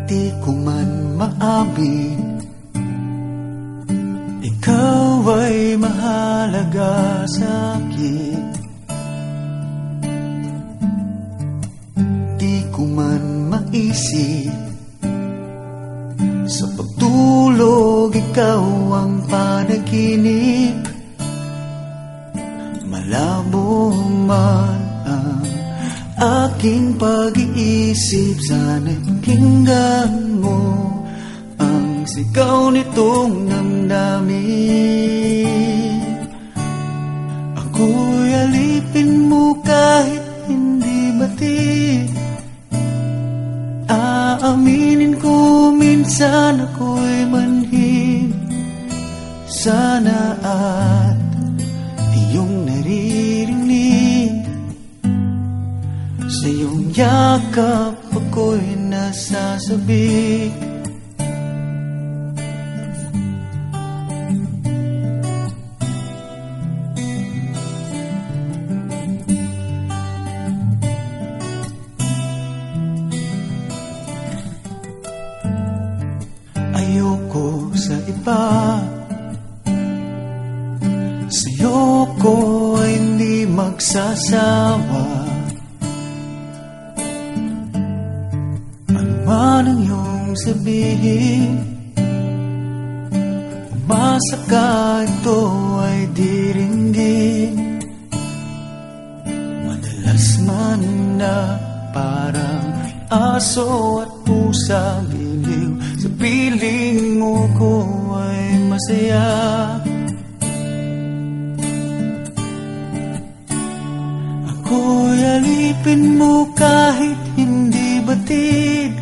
Di ko man maamin, ikaw ay mahalaga sa akin. Di ko man maisip, sa pagtulog ikaw ang panaginip. Malabo man ang aking pag-iisip, sana'y pakinggan mo ang sigaw nitong damdamin. Ako'y alipin mo kahit hindi batid. Aaminin ko minsan ako'y manhid. Sana at iyong naririnig, sa iyong yakap ako'y nasasabik. Ayoko sa iba, sa'yo ko ay hindi magsasawa. Ano man ang iyong sabihin, umasa ka, ito ay diringgin. Madalas man na parang aso at pusa, giliw sa piling mo ko ay masaya. Ako'y alipin mo kahit hindi batid.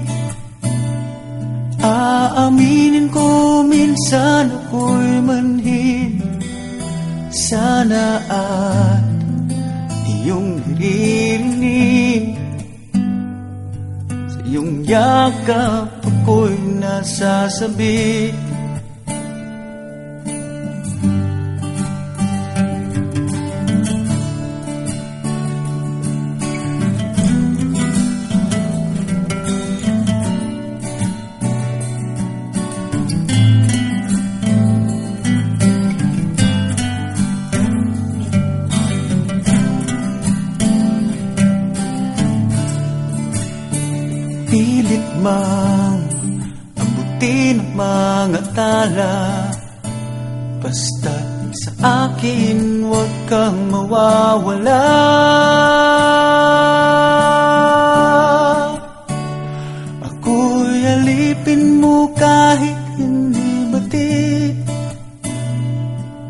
Aaminin ko minsan ako'y manhid. Sana at iyong naririnig, sa iyong yakap ako'y nasasabik. Pilit mang abutin ang mga tala, basta't sa akin huwag kang mawawala. Ako'y alipin mo kahit hindi batid.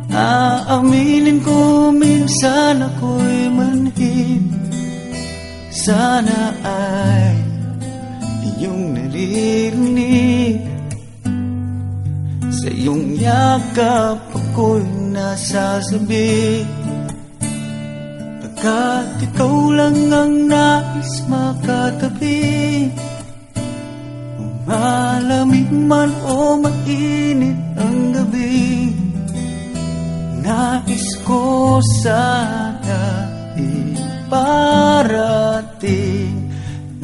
Aaminin ko minsan ako'y manhid. Sana ay iyong naririnig, sa iyong yakap ako'y nasasabik. Pagkat ikaw lang ang nais makatabi, malamig man o mainit ang gabi, nais ko sana iparating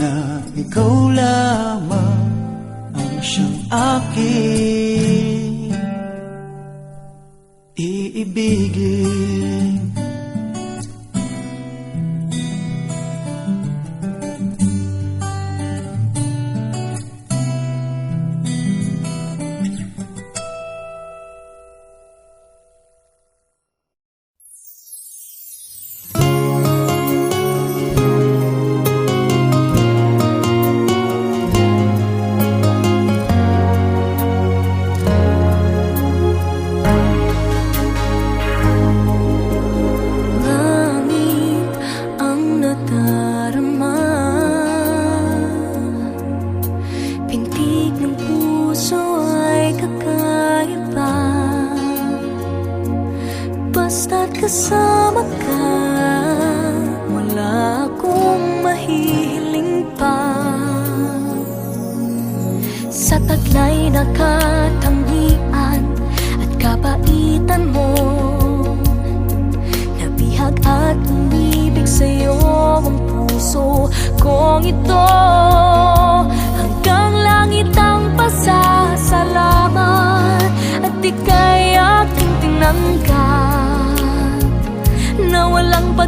na ikaw lamang ang siyang aking iibigin. Basta't kasama ka, wala akong mahihiling pa. Sa taglay na katangian at kapaitan mo, nabihag at umibig sa'yo ang puso kong ito. Hanggang langit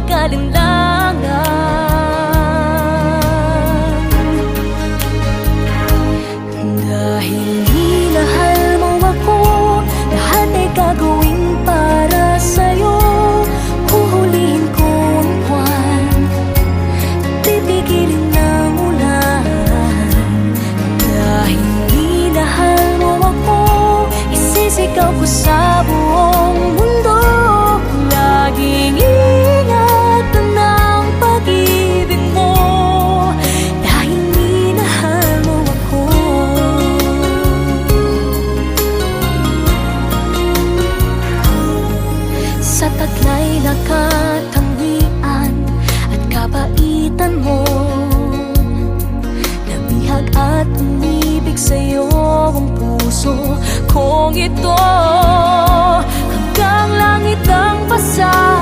pag-alinlangan. Dahil minahal mo ako, lahat ay gagawin para sa'yo. Huhulihin ko ang buwan, pipigilin ng ulan. Dahil minahal mo ako, isisigaw ko sa buong mundo. Laging ingatan ng pag-ibig mo, dahil minahal mo ako. Sa taglay na katangian at kabaitan mo, nabihag at umibig sa'yo ang puso kong ito. Hanggang langit ang pasahod